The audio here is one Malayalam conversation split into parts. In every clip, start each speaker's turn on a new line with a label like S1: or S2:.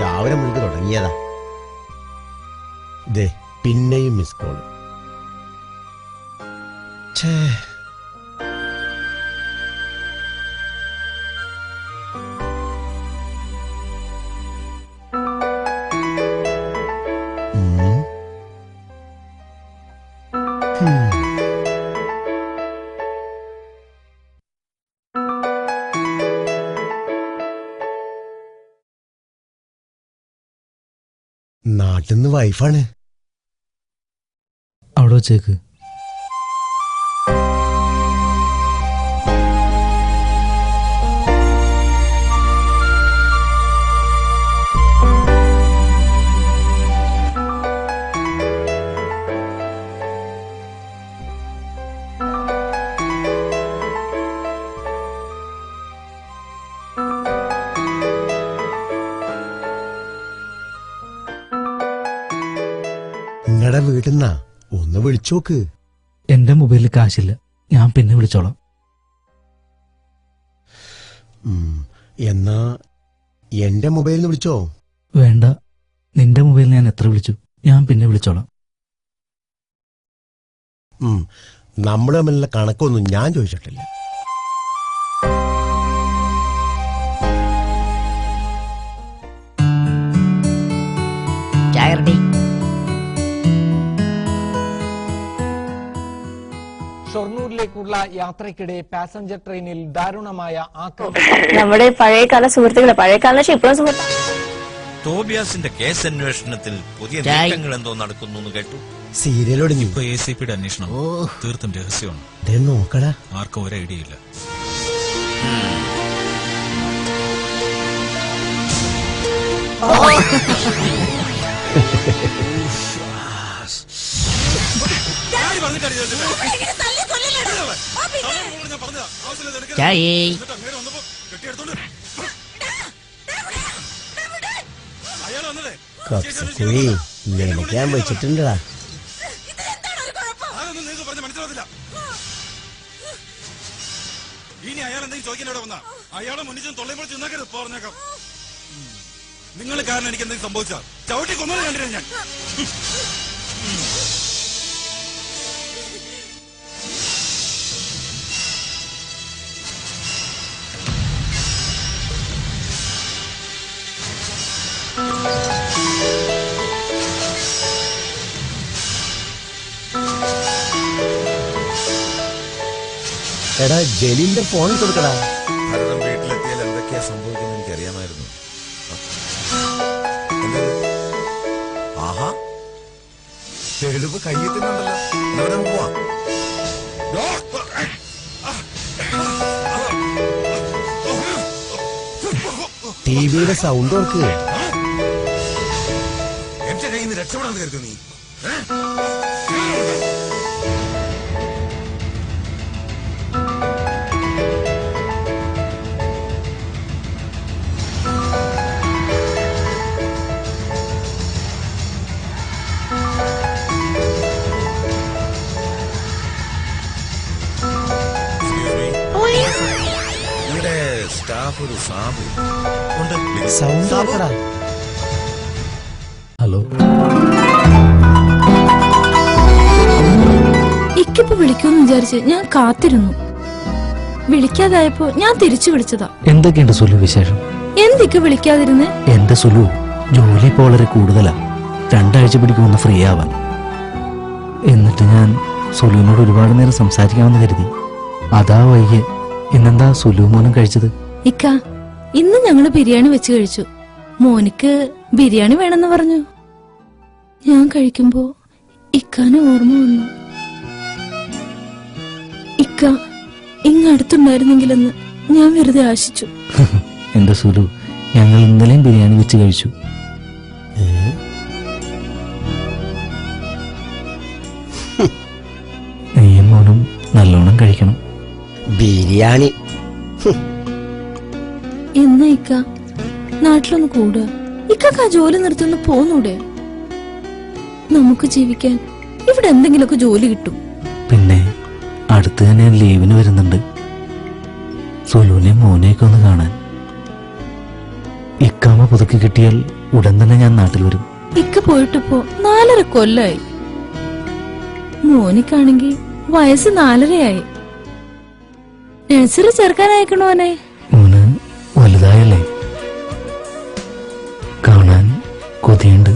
S1: രാവിലെ മുഴുവൻ തുടങ്ങിയതാ. ദേ പിന്നെയും മിസ് കോൾ. നാട്ടിന്ന് വൈഫാണ്.
S2: അവിടെ വെച്ചേക്ക്.
S1: നിങ്ങളുടെ വീട്ടിന്നാ ഒന്ന് വിളിച്ചോക്ക്.
S2: എന്റെ മൊബൈലിൽ കാശില്ല, ഞാൻ പിന്നെ വിളിച്ചോളാം.
S1: എന്നാ എന്റെ മൊബൈലിൽ നിന്ന് വിളിച്ചോ?
S2: വേണ്ട, നിന്റെ മൊബൈലിൽ ഞാൻ എത്ര വിളിച്ചു, ഞാൻ പിന്നെ വിളിച്ചോളാം.
S1: നമ്മൾ തമ്മിലുള്ള കണക്കൊന്നും ഞാൻ ചോദിച്ചിട്ടില്ല.
S3: ഷൊർണൂരിലേക്കുള്ള യാത്രയ്ക്കിടെ പാസഞ്ചർ ട്രെയിനിൽ ദാരുണമായ ആക്രമണം.
S4: നമ്മുടെ പഴയകാല സുഹൃത്തുക്കളെ, പഴയകാല ഇപ്പോഴും സുഹൃത്ത്.
S5: തോബിയാസിന്റെ കേസ് അന്വേഷണത്തിൽ പുതിയ നീക്കങ്ങൾ എന്തോ നടക്കുന്നു കേട്ടു.
S1: സീരിയലോട്
S6: ഇപ്പൊ ACPയുടെ അന്വേഷണം തീർത്തും രഹസ്യമാണ്.
S1: നോക്കടാ,
S6: ആർക്കും ഒരു ഐഡിയ ഇല്ല.
S1: ഞാൻ വെച്ചിട്ടുണ്ടടാ.
S7: ഇനി അയാൾ എന്തെങ്കിലും ചോദിക്കാൻ ഇവിടെ വന്നാ അയാളെ മുന്നിച്ചും തൊള്ളയും പൊളിച്ച് നിന്നേക്കരുത്. പറഞ്ഞേക്കാം, നിങ്ങൾ കാരണം എനിക്ക് എന്തെങ്കിലും സംഭവിച്ചാൽ ചവിട്ടി കൊന്നത് കണ്ടിരുന്നു ഞാൻ.
S1: എടാ, ജലീലിന്റെ ഫോണിൽ കൊടുക്കടാ.
S7: ഭരതം വീട്ടിലെത്തിയാൽ എന്തൊക്കെയാ സംഭവിക്കുന്നത് എനിക്കറിയാമായിരുന്നു. ആഹാ, തെളിവ് കയ്യെത്തുന്നുണ്ടല്ലോ. പോവാം.
S1: ടിവിയുടെ സൗണ്ട് ഓർക്ക്.
S7: എന്റെ കയ്യിൽ നിന്ന് രക്ഷപ്പെടാന്ന് കരുതു നീ.
S5: ഇവിടെ സ്റ്റാഫ് ഒരു സാബു ഉണ്ട്.
S1: സൗണ്ട് ഓർക്കടാ.
S2: ഹലോ,
S8: ഇക്കിപ്പോ വിളിക്കുമെന്ന് വിചാരിച്ച് ഞാൻ കാത്തിരുന്നു. വിളിക്കാതായപ്പോ ഞാൻ തിരിച്ചു വിളിച്ചതാ.
S2: എന്തൊക്കെയുണ്ട് സുലു വിശേഷം?
S8: എന്തൊക്കെ വിളിക്കാതിരുന്നേ?
S2: എന്റെ സുലു, ജോലി ഇപ്പോൾ വളരെ കൂടുതലാ. 2 ആഴ്ച പിടിക്കുമെന്ന് ഫ്രീ ആവാൻ. എന്നിട്ട് ഞാൻ സുലുവിനോട് ഒരുപാട് നേരം സംസാരിക്കാമെന്ന് കരുതി. അതാ വൈകി. ഇന്നെന്താ സുലു മോനും കഴിച്ചത്?
S8: ഇക്ക, ഇന്ന് ഞങ്ങള് ബിരിയാണി വെച്ച് കഴിച്ചു. മോനിക്ക് ബിരിയാണി വേണമെന്ന് പറഞ്ഞു. ഞാൻ കഴിക്കുമ്പോ ഇക്കാനെ ഓർമ്മ വന്നു. ഇക്ക ഇങ്ങടുത്തുണ്ടായിരുന്നെങ്കിലെന്ന് ഞാൻ വെറുതെ ആശിച്ചു.
S2: എന്റെ സുലു, ഞങ്ങൾ ഇന്നലെയും ബിരിയാണി വെച്ച് കഴിച്ചു. നീയും മോനും നല്ലോണം കഴിക്കണം.
S1: ബിരിയാണി.
S8: എന്നാ ഇക്ക നാട്ടിലൊന്ന് കൂടുക. ഇക്കൊക്കെ ആ ജോലി നിർത്തുന്ന പോന്നൂടെ? നമുക്ക് ജീവിക്കാൻ ഇവിടെ എന്തെങ്കിലുമൊക്കെ ജോലി കിട്ടും.
S2: പിന്നെ അടുത്ത് തന്നെ ഞാൻ ലീവിന് വരുന്നുണ്ട്. സുലുവിനെ മോനെയൊക്കെ ഒന്ന് കാണാൻ. ഇക്കാമ പുതുക്കി കിട്ടിയാൽ ഉടൻ തന്നെ ഞാൻ നാട്ടിൽ വരും.
S8: ഇക്ക പോയിട്ടിപ്പോ 4.5 കൊല്ലായി. മോനിക്കാണെങ്കി വയസ്സ് 4.5 നഴ്സറി ചേർക്കാനയക്കണോനെ.
S2: മോന് വലുതായല്ലേ? കാണാൻ കൊതിയുണ്ട്.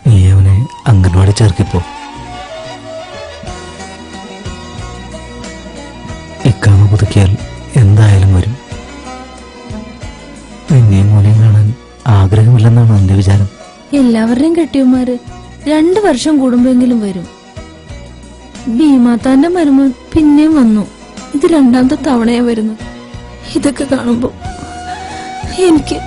S2: നീ അവനെ അംഗൻവാടി ചേർക്കിപ്പോ. ഇക്കാമ പുതുക്കിയാൽ എന്തായാലും വരും. നിന്നെയും മോനെയും കാണാൻ ആഗ്രഹമില്ലെന്നാണ് എന്റെ വിചാരം.
S8: എല്ലാവരുടെയും കെട്ടിയന്മാര് 2 വർഷം കൂടുമ്പോഴെങ്കിലും വരും. ഭീമാത്താന്റെ മരുമൻ പിന്നെയും വന്നു. ഇത് 2ാമത്തെ തവണയാ വരുന്നത്. ഇതൊക്കെ കാണുമ്പോ എനിക്ക്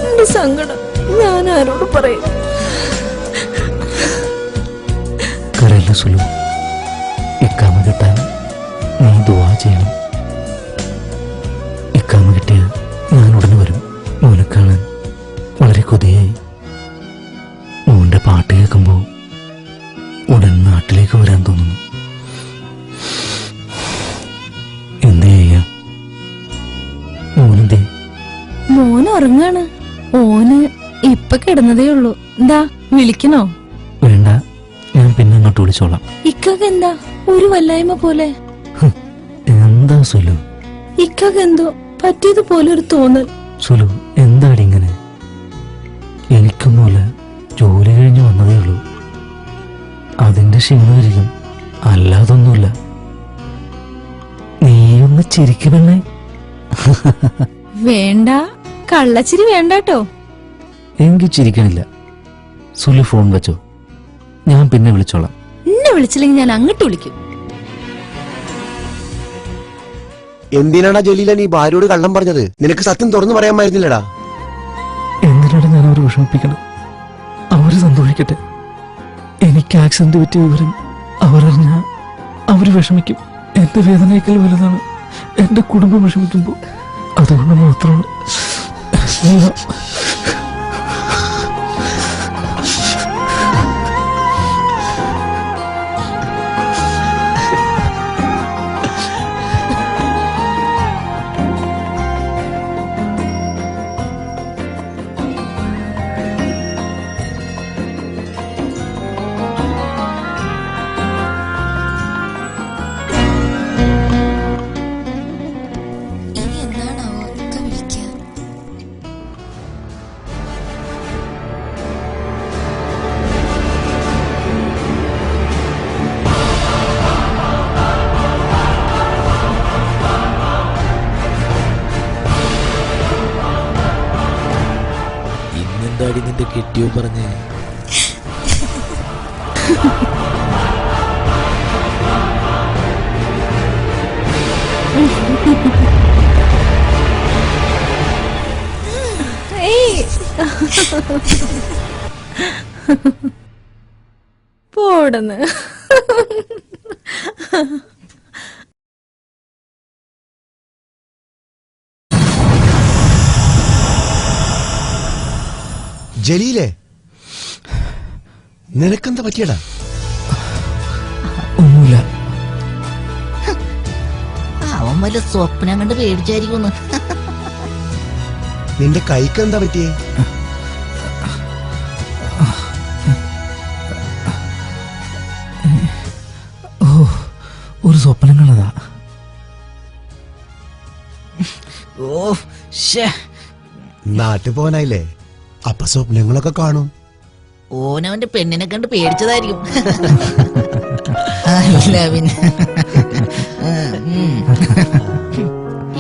S8: എന്റെ സങ്കടം ഞാൻ ആരോട് പറയും?
S2: കരയില്ല സുലു, ഇക്കാമ കിട്ടാൻ നീ ദുആ ചെയ്യണം. ഇക്കാമ കിട്ടിയ ഞാൻ ഉടനെ വരും. മോനെ കാണാൻ വളരെ കൊതിയായി. മോന്റെ പാട്ട് കേൾക്കുമ്പോ ഉടൻ നാട്ടിലേക്ക് വരാൻ തോന്നുന്നു. എന്ത് ചെയ്യാം? മോനെന്തേ?
S8: മോൻ ഉറങ്ങാണ്. ഓന് ഇപ്പൊ കിടന്നതേ ഉള്ളൂ. എന്താ വിളിക്കണോ?
S2: വേണ്ട, ഞാൻ പിന്നെ അങ്ങോട്ട് വിളിച്ചോളാം.
S8: ഇക്കൊക്കെ എന്താ ഒരു വല്ലായ്മ പോലെ?
S2: എന്താ സുലു?
S8: ഇക്കൊക്കെ എന്തോ പറ്റിയതുപോലെ ഒരു തോന്നൽ.
S2: സുലു, എന്താടി ഇങ്ങനെ? എനിക്കൊന്നുമില്ല, ജോലി കഴിഞ്ഞ് വന്നതേ ഉള്ളൂ. അതിന്റെ ക്ഷീണമായിരിക്കും, അല്ലാതൊന്നുമില്ല. നീയൊന്ന് ചിരിക്കണേ.
S8: വേണ്ട, കള്ളച്ചിരി വേണ്ടാട്ടോ.
S2: എനിക്ക് ചിരിക്കണില്ല. സുലു ഫോൺ വെച്ചോ, ഞാൻ പിന്നെ വിളിച്ചോളാം.
S8: എന്നെ വിളിച്ചില്ലെങ്കിൽ ഞാൻ അങ്ങോട്ട് വിളിക്കും.
S1: എന്തിനാടാ ജലീല നീ ഭാര്യയോട് കള്ളം പറഞ്ഞത്? നിനക്ക് സത്യം തുറന്നു പറയാമായിരുന്നില്ലടാ.
S2: എന്തിനാണ് ഞാൻ അവരെ വിഷമിപ്പിക്കണം? അവര് സന്തോഷിക്കട്ടെ. എനിക്ക് ആക്സിഡന്റ് പറ്റിയ വിവരം അവരറിഞ്ഞ അവര് വിഷമിക്കും. എന്റെ വേദനയേക്കാൾ വലുതാണ് എന്റെ കുടുംബം വിഷമിക്കുമ്പോൾ. അതുകൊണ്ട് മാത്രമാണ്
S9: എന്താടി നിന്റെ കെട്ടിയോ പറഞ്ഞേ?
S8: പോടന്ന്.
S1: ജലീലേ, നിനക്കെന്താ പറ്റിയടാ?
S2: ഒന്നുമില്ല.
S9: അവൻ വല്ല സ്വപ്നം കണ്ട് പേടിച്ചായിരിക്കുന്നു.
S1: നിന്റെ കൈക്കെന്താ പറ്റിയേ?
S2: ഓ, ഒരു സ്വപ്നം കണ്ടതാ.
S9: ഓ ശ്ശേ,
S1: നാട്ടിൽ പോകാനായില്ലേ, അപ്പൊ സ്വപ്നങ്ങളൊക്കെ കാണും.
S9: ഓനവന്റെ പെണ്ണിനെ കണ്ട് പേടിച്ചതായിരിക്കും. അല്ല പിന്നെ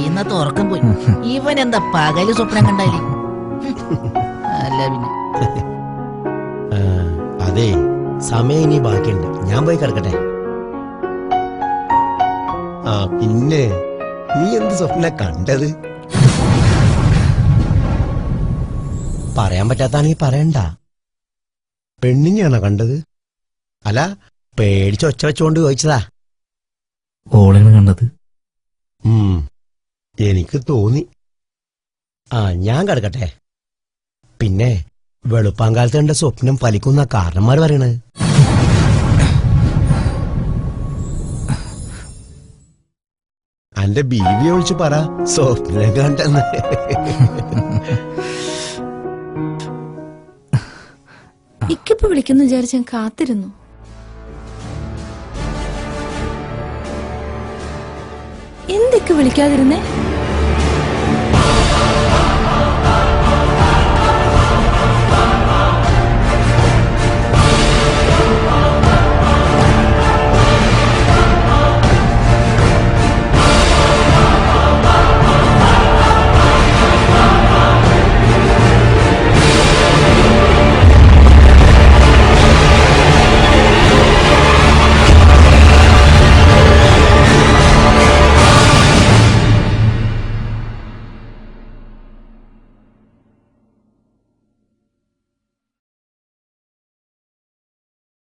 S9: ഇന്നത്തെ ഉറക്കം പോയി. ഇവൻ എന്താ പകല് സ്വപ്നം കണ്ടാലേ? അല്ല പിന്നെ
S1: അതെ, സമയം ഇനി ബാക്കിയുണ്ട്, ഞാൻ പോയി കിടക്കട്ടെ. ആ പിന്നെ, നീ എന്ത് സ്വപ്ന കണ്ടത്? പറയാൻ പറ്റാത്താണെങ്കിൽ പറയണ്ട. പെണ്ണിനെയാണോ കണ്ടത്? അല്ല, പേടിച്ച് ഒച്ച വെച്ചുകൊണ്ട് ചോദിച്ചതാ.
S2: ഓളാണ് കണ്ടത്.
S1: എനിക്ക് തോന്നി. ആ, ഞാൻ കിടക്കട്ടെ. പിന്നെ വെളുപ്പാങ്കാലത്ത് എന്റെ സ്വപ്നം ഫലിക്കുന്ന കാരണന്മാർ പറയണത്. എന്റെ ബീവിയെ വിളിച്ച് പറ സ്വപ്നം കണ്ടെന്ന്.
S8: ഇക്കിപ്പോ വിളിക്കുന്നു വിചാരിച്ച് ഞാൻ കാത്തിരുന്നു. എന്തൊക്കെ വിളിക്കാതിരുന്നേ?